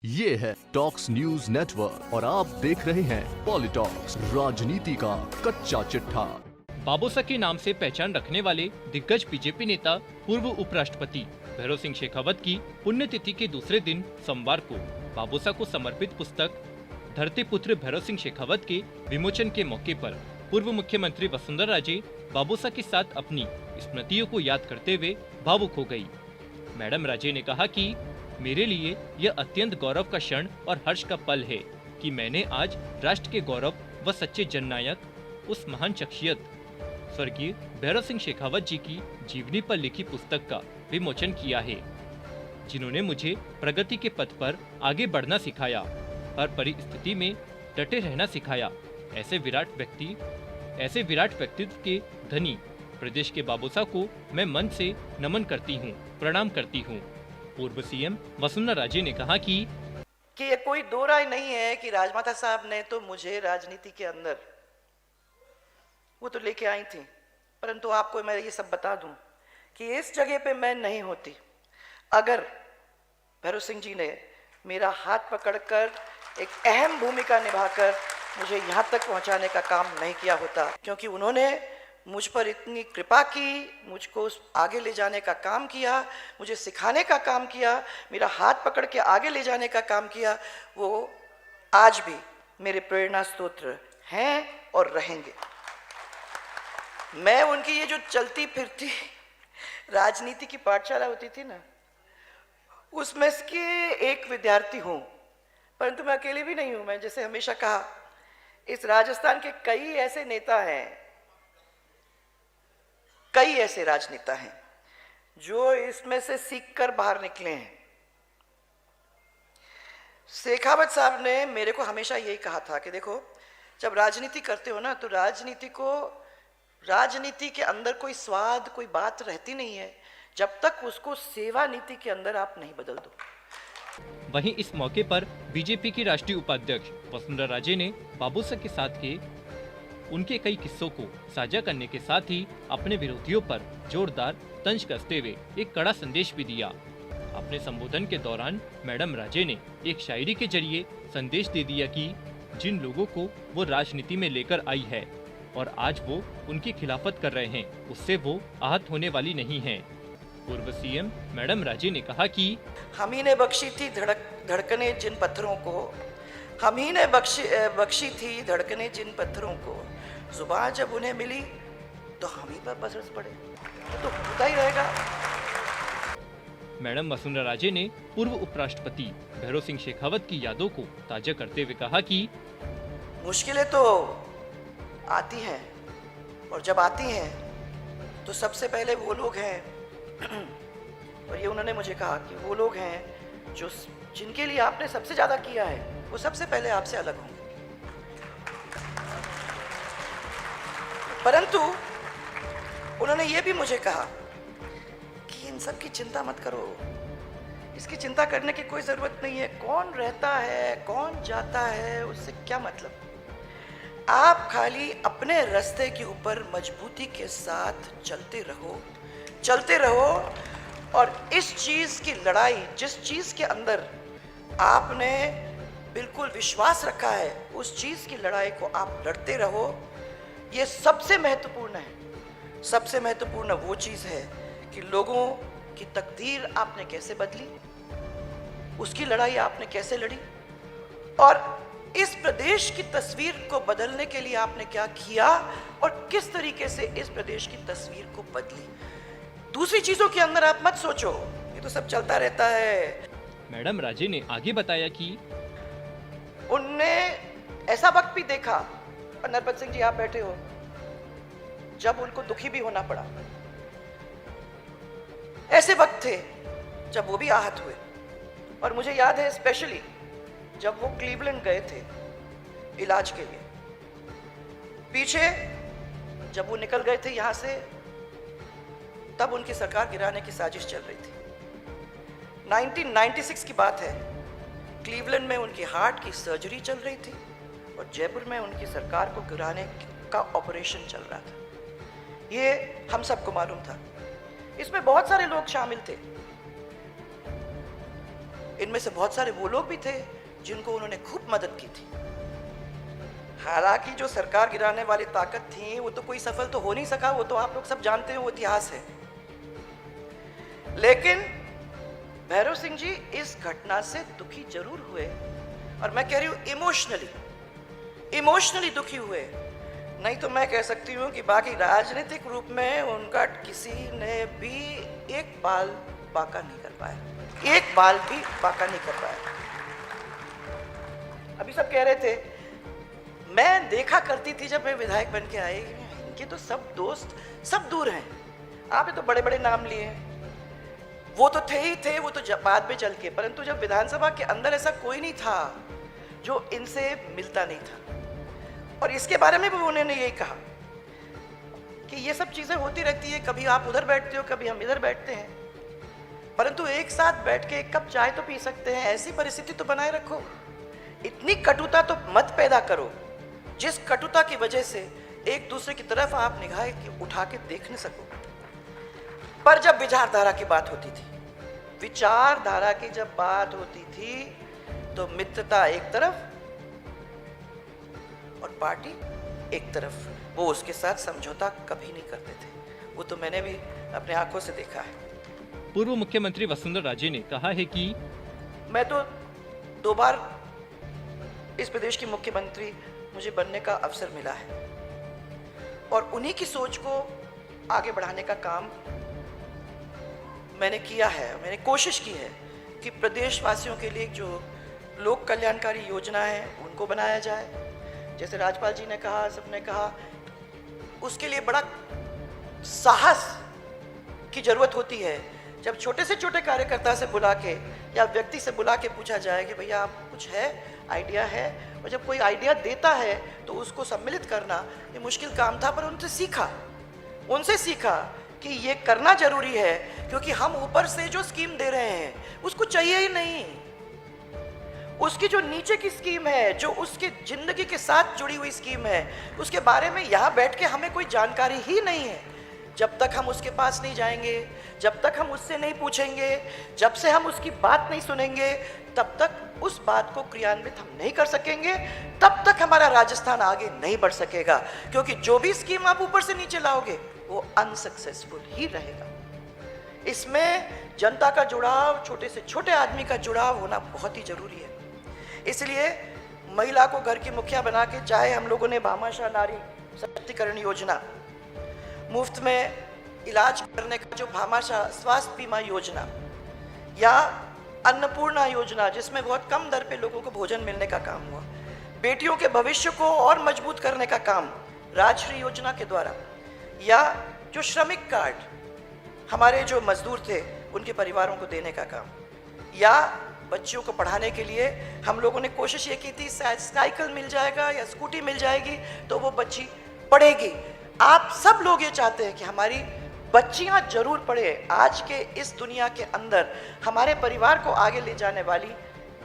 ये है talks news network और आप देख रहे हैं पॉलिटॉक्स, राजनीति का कच्चा चिट्ठा। बाबूसा के नाम से पहचान रखने वाले दिग्गज बीजेपी नेता पूर्व उपराष्ट्रपति भैरव सिंह शेखावत की पुण्यतिथि के दूसरे दिन सोमवार को बाबूसा को समर्पित पुस्तक धरती पुत्र भैरव सिंह शेखावत के विमोचन के मौके पर पूर्व मुख्यमंत्री वसुंधरा राजे बाबूसा के साथ अपनी स्मृतियों को याद करते हुए भावुक हो गयी। मैडम राजे ने कहा कि मेरे लिए यह अत्यंत गौरव का क्षण और हर्ष का पल है कि मैंने आज राष्ट्र के गौरव व सच्चे जननायक उस महान शख्सियत स्वर्गीय भैरव सिंह शेखावत जी की जीवनी पर लिखी पुस्तक का विमोचन किया है, जिन्होंने मुझे प्रगति के पथ पर आगे बढ़ना सिखाया, हर परिस्थिति में डटे रहना सिखाया। ऐसे विराट व्यक्तित्व के धनी प्रदेश के बाबूसा को मैं मन से नमन करती हूँ, प्रणाम करती हूँ। पूर्व सीएम वसुंधरा राजे ने कहा कि ये कोई दो राय नहीं है कि राजमाता साहब ने तो मुझे राजनीति के अंदर वो तो लेके आई थी, परंतु आपको मैं ये सब बता दूं कि इस जगह पे मैं नहीं होती अगर भैरव सिंह जी ने मेरा हाथ पकड़कर एक अहम भूमिका निभाकर मुझे यहाँ तक पहुँचाने का काम नहीं किया होता, क्योंकि उन्होंने मुझ पर इतनी कृपा की, मुझको आगे ले जाने का काम किया, मुझे सिखाने का काम किया, मेरा हाथ पकड़ के आगे ले जाने का काम किया। वो आज भी मेरे प्रेरणा स्रोत हैं और रहेंगे। मैं उनकी ये जो चलती फिरती राजनीति की पाठशाला होती थी ना, उसमें के एक विद्यार्थी हूँ, परंतु मैं अकेले भी नहीं हूँ। मैं जैसे हमेशा कहा, इस राजस्थान के कई ऐसे नेता हैं, कई ऐसे राजनेता हैं जो इसमें से सीखकर बाहर निकले हैं। शेखावत साहब ने मेरे को हमेशा यही कहा था कि देखो, जब राजनीति करते हो ना, तो राजनीति के अंदर कोई स्वाद, कोई बात रहती नहीं है जब तक उसको सेवा नीति के अंदर आप नहीं बदल दो। वहीं इस मौके पर बीजेपी की राष्ट्रीय उपाध्यक्ष वसुंधरा राजे ने बाबूसा के साथ के उनके कई किस्सों को साझा करने के साथ ही अपने विरोधियों पर जोरदार तंज कसते हुए एक कड़ा संदेश भी दिया। अपने संबोधन के दौरान मैडम राजे ने एक शायरी के जरिए संदेश दे दिया कि जिन लोगों को वो राजनीति में लेकर आई है और आज वो उनकी खिलाफत कर रहे हैं, उससे वो आहत होने वाली नहीं है। पूर्व सीएम मैडम राजे ने कहा कि हम ही ने बख्शी थी धड़कने जिन पत्थरों को, हम ही ने बख्शी थी धड़कने जिन पत्थरों को, जुबान जब उन्हें मिली तो हम ही पर बरस पड़े, तो होता ही रहेगा। मैडम वसुंधरा राजे ने पूर्व उपराष्ट्रपति भैरव सिंह शेखावत की यादों को ताजा करते हुए कहा कि मुश्किलें तो आती हैं, और जब आती हैं तो सबसे पहले वो लोग हैं, और ये उन्होंने मुझे कहा कि वो लोग हैं जो जिनके लिए आपने सबसे ज्यादा किया है, वो सबसे पहले आपसे अलग होंगे। परंतु उन्होंने ये भी मुझे कहा कि इन सब की चिंता मत करो, इसकी चिंता करने की कोई जरूरत नहीं है। कौन रहता है, कौन जाता है, उससे क्या मतलब। आप खाली अपने रास्ते के ऊपर मजबूती के साथ चलते रहो, और इस चीज की लड़ाई, जिस चीज के अंदर आपने बिल्कुल विश्वास रखा है, उस चीज की लड़ाई को आप लड़ते रहो। ये सबसे महत्वपूर्ण है। सबसे महत्वपूर्ण वो चीज है कि लोगों की तकदीर आपने कैसे बदली, उसकी लड़ाई आपने कैसे लड़ी, और इस प्रदेश की तस्वीर को बदलने के लिए आपने क्या किया, और किस तरीके से इस प्रदेश की तस्वीर को बदली। दूसरी चीजों के अंदर आप मत सोचो, ये तो सब चलता रहता है। मैडम राजे ने आगे बताया कि उनने ऐसा वक्त भी देखा, और नरपत सिंह जी आप बैठे हो, जब उनको दुखी भी होना पड़ा। ऐसे वक्त थे जब वो भी आहत हुए, और मुझे याद है स्पेशली जब वो क्लीवलैंड गए थे इलाज के लिए। पीछे जब वो निकल गए थे यहाँ से, तब उनकी सरकार गिराने की साजिश चल रही थी। 1996 की बात है। क्लीवलैंड में उनकी हार्ट की सर्जरी चल रही थी, और जयपुर में उनकी सरकार को गिराने का ऑपरेशन चल रहा था। ये हम सबको मालूम था। इसमें बहुत सारे लोग शामिल थे। इनमें से बहुत सारे वो लोग भी थे जिनको उन्होंने खूब मदद की थी। हालांकि जो सरकार गिराने वाली ताकत थी वो तो कोई सफल तो हो नहीं सका, वो तो आप लोग सब जानते हैं, वो इतिहास है। लेकिन भैरव सिंह जी इस घटना से दुखी जरूर हुए, और मैं कह रही हूं इमोशनली दुखी हुए। नहीं तो मैं कह सकती हूँ कि बाकी राजनीतिक रूप में उनका किसी ने भी एक बाल बांका नहीं कर पाया, एक बाल भी बांका नहीं कर पाया। अभी सब कह रहे थे, मैं देखा करती थी जब मैं विधायक बन के आई, इनके तो सब दोस्त सब दूर हैं। आपने तो बड़े बड़े नाम लिए हैं, वो तो थे ही थे, वो तो बाद में चल के, परंतु जब विधानसभा के अंदर ऐसा कोई नहीं था जो इनसे मिलता नहीं था। और इसके बारे में भी उन्होंने यही कहा कि ये सब चीजें होती रहती है, कभी आप उधर बैठते हो, कभी हम इधर बैठते हैं, परंतु एक साथ बैठ के एक कप चाय तो पी सकते हैं, ऐसी परिस्थिति तो बनाए रखो। इतनी कटुता तो मत पैदा करो जिस कटुता की वजह से एक दूसरे की तरफ आप निगाहें उठा के देख नहीं सको। पर जब विचारधारा की बात होती थी, विचारधारा की जब बात होती थी तो मित्रता एक तरफ और पार्टी एक तरफ, वो उसके साथ समझौता कभी नहीं करते थे। वो तो मैंने भी अपने आंखों से देखा है। पूर्व मुख्यमंत्री वसुंधरा राजे ने कहा है कि मैं तो 2 बार इस प्रदेश की मुख्यमंत्री मुझे बनने का अवसर मिला है, और उन्हीं की सोच को आगे बढ़ाने का काम मैंने किया है। मैंने कोशिश की है कि प्रदेशवासियों के लिए जो लोक कल्याणकारी योजना है उनको बनाया जाए। जैसे राज्यपाल जी ने कहा, सबने कहा, उसके लिए बड़ा साहस की जरूरत होती है। जब छोटे से छोटे कार्यकर्ता से बुला के या व्यक्ति से बुला के पूछा जाए कि भैया आप कुछ है, आइडिया है, और जब कोई आइडिया देता है तो उसको सम्मिलित करना ये मुश्किल काम था। पर उनसे सीखा कि ये करना जरूरी है, क्योंकि हम ऊपर से जो स्कीम दे रहे हैं उसको चाहिए ही नहीं। उसकी जो नीचे की स्कीम है, जो उसकी जिंदगी के साथ जुड़ी हुई स्कीम है, उसके बारे में यहाँ बैठ के हमें कोई जानकारी ही नहीं है। जब तक हम उसके पास नहीं जाएंगे, जब तक हम उससे नहीं पूछेंगे, जब से हम उसकी बात नहीं सुनेंगे, तब तक उस बात को क्रियान्वित हम नहीं कर सकेंगे, तब तक हमारा राजस्थान आगे नहीं बढ़ सकेगा। क्योंकि जो भी स्कीम आप ऊपर से नीचे लाओगे वो अनसक्सेसफुल ही रहेगा। इसमें जनता का जुड़ाव, छोटे से छोटे आदमी का जुड़ाव होना बहुत ही जरूरी है। इसलिए महिला को घर की मुखिया बना के, चाहे हम लोगों ने भामाशाह नारी सशक्तिकरण योजना, मुफ्त में इलाज करने का जो भामाशाह स्वास्थ्य बीमा योजना, या अन्नपूर्णा योजना जिसमें बहुत कम दर पे लोगों को भोजन मिलने का काम हुआ, बेटियों के भविष्य को और मजबूत करने का काम राजश्री योजना के द्वारा, या जो श्रमिक कार्ड हमारे जो मजदूर थे उनके परिवारों को देने का काम, या बच्चियों को पढ़ाने के लिए हम लोगों ने कोशिश ये की थी साइकिल मिल जाएगा या स्कूटी मिल जाएगी तो वो बच्ची पढ़ेगी। आप सब लोग ये चाहते हैं कि हमारी बच्चियां जरूर पढ़े। आज के इस दुनिया के अंदर हमारे परिवार को आगे ले जाने वाली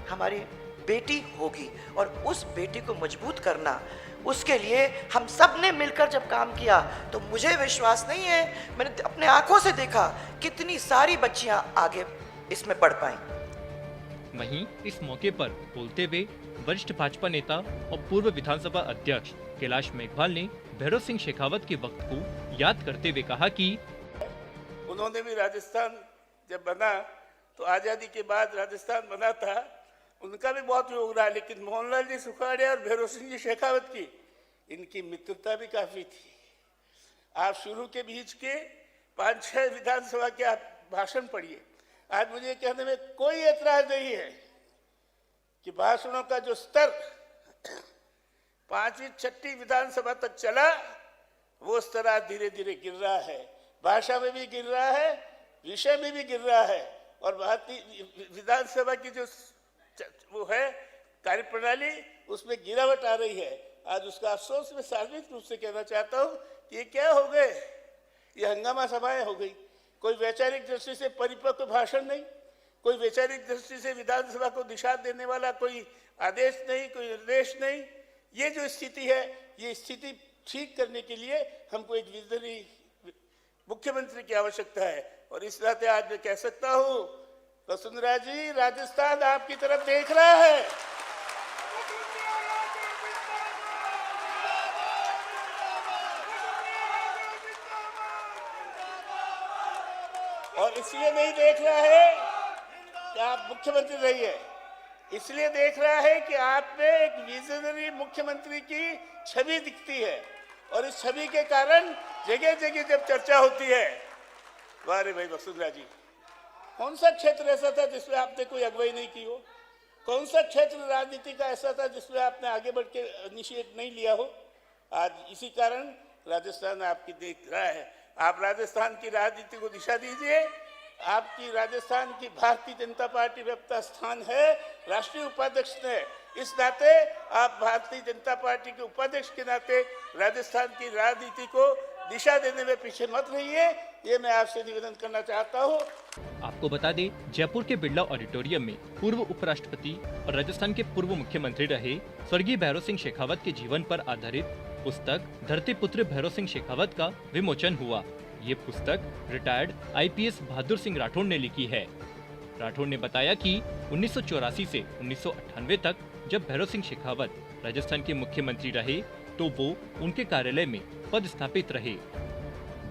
हमारी बेटी होगी, और उस बेटी को मजबूत करना, उसके लिए हम सब ने मिलकर जब काम किया तो मुझे विश्वास नहीं है, मैंने अपने आंखों से देखा कितनी सारी बच्चियां आगे इसमें पढ़ पाई। वहीं इस मौके पर बोलते हुए वरिष्ठ भाजपा नेता और पूर्व विधानसभा अध्यक्ष कैलाश मेघवाल ने भैरव सिंह शेखावत के वक्त को याद करते हुए कहा कि उन्होंने भी राजस्थान जब बना तो आजादी के बाद राजस्थान बना था, उनका भी बहुत योगदान है, लेकिन मोहनलाल जी सुखाड़िया और भैरव सिंह जी शेखावत की इनकी मित्रता भी काफी थी। आप शुरू के बीच के 5-6 विधानसभा के आप भाषण पढ़िए। आज मुझे कहने में कोई एतराज नहीं है कि भाषणों का जो स्तर 5वीं-6वीं विधानसभा तक चला, वो स्तर आज धीरे धीरे गिर रहा है। भाषा में भी गिर रहा है, विषय में भी गिर रहा है, और भारतीय विधानसभा की जो वो है कार्यप्रणाली, उसमें गिरावट आ रही है। आज उसका अफसोस मैं सार्वजनिक रूप से कहना चाहता हूँ कि ये क्या हो गए, ये हंगामा सभाएं हो गई। कोई वैचारिक दृष्टि से परिपक्व भाषण नहीं, कोई वैचारिक दृष्टि से विधानसभा को दिशा देने वाला कोई आदेश नहीं, कोई निर्देश नहीं। ये जो स्थिति है, ये स्थिति ठीक करने के लिए हमको एक विजनरी मुख्यमंत्री की आवश्यकता है। और इस नाते आज मैं कह सकता हूँ वसुंधरा जी, राजस्थान आपकी तरफ देख रहा है। और इसलिए नहीं देख रहा है कि आप मुख्यमंत्री रहिए, इसलिए देख रहा है कि आप में एक विजनरी मुख्यमंत्री की छवि दिखती है, और इस छवि के कारण जगह जगह जब चर्चा होती है, वाह रे भाई वसुंधरा जी, कौन सा क्षेत्र ऐसा था जिसमें आपने कोई अगुवाई नहीं की हो? कौन सा क्षेत्र राजनीति का ऐसा था जिसमें आपने आगे बढ़ के इनिशिएट नहीं लिया हो? आज इसी कारण राजस्थान आपकी देख रहा है। आप राजस्थान की राजनीति को दिशा दीजिए। आपकी राजस्थान की भारतीय जनता पार्टी में अपना स्थान है। राष्ट्रीय उपाध्यक्ष ने, इस नाते आप भारतीय जनता पार्टी के उपाध्यक्ष के नाते राजस्थान की राजनीति को दिशा देने में पीछे मत रहिए, ये मैं आपसे निवेदन करना चाहता हूँ। आपको बता दें, जयपुर के बिरला ऑडिटोरियम में पूर्व उपराष्ट्रपति और राजस्थान के पूर्व मुख्यमंत्री रहे स्वर्गीय भैरव सिंह शेखावत के जीवन पर आधारित पुस्तक धरती पुत्र भैरव सिंह शेखावत का विमोचन हुआ। ये पुस्तक रिटायर्ड आईपीएस बहादुर सिंह राठौड़ ने लिखी है। राठौड़ ने बताया कि 1984 से 1998 तक जब भैरव सिंह शेखावत राजस्थान के मुख्यमंत्री रहे तो वो उनके कार्यालय में पदस्थापित रहे।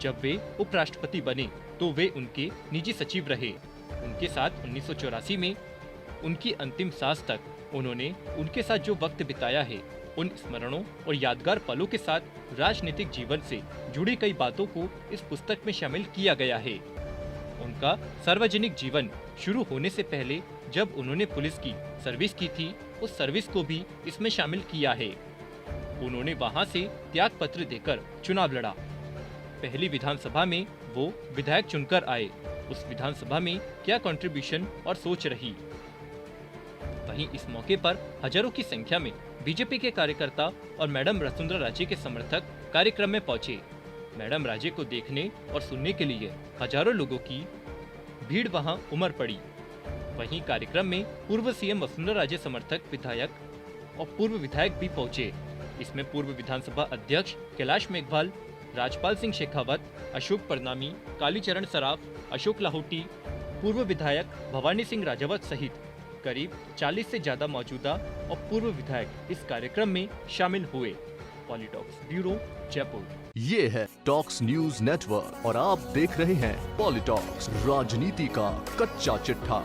जब वे उपराष्ट्रपति बने तो वे उनके निजी सचिव रहे। उनके साथ 1984 में उनकी अंतिम सांस तक उन्होंने उनके साथ जो वक्त बिताया है, उन स्मरणों और यादगार पलों के साथ राजनीतिक जीवन से जुड़ी कई बातों को इस पुस्तक में शामिल किया गया है। उनका सार्वजनिक जीवन शुरू होने से पहले जब उन्होंने पुलिस की सर्विस की थी, उस सर्विस को भी इसमें शामिल किया है। उन्होंने वहां से त्याग पत्र देकर चुनाव लड़ा। पहली विधानसभा में वो विधायक चुनकर आए। उस विधानसभा में क्या कंट्रीब्यूशन और सोच रही। वहीं इस मौके पर हजारों की संख्या में बीजेपी के कार्यकर्ता और मैडम वसुंधरा राजे के समर्थक कार्यक्रम में पहुंचे। मैडम राजे को देखने और सुनने के लिए हजारों लोगों की भीड़ वहां उमड़ पड़ी। वहीं कार्यक्रम में पूर्व सीएम वसुंधरा राजे समर्थक विधायक और पूर्व विधायक भी पहुंचे। इसमें पूर्व विधानसभा अध्यक्ष कैलाश मेघवाल, राजपाल सिंह शेखावत, अशोक परनामी, कालीचरण सराफ, अशोक लाहौटी, पूर्व विधायक भवानी सिंह राजावत सहित करीब 40 से ज्यादा मौजूदा और पूर्व विधायक इस कार्यक्रम में शामिल हुए। पॉलिटॉक्स ब्यूरो, जयपुर। ये है टॉक्स न्यूज नेटवर्क और आप देख रहे हैं पॉलिटॉक्स, राजनीति का कच्चा चिट्ठा।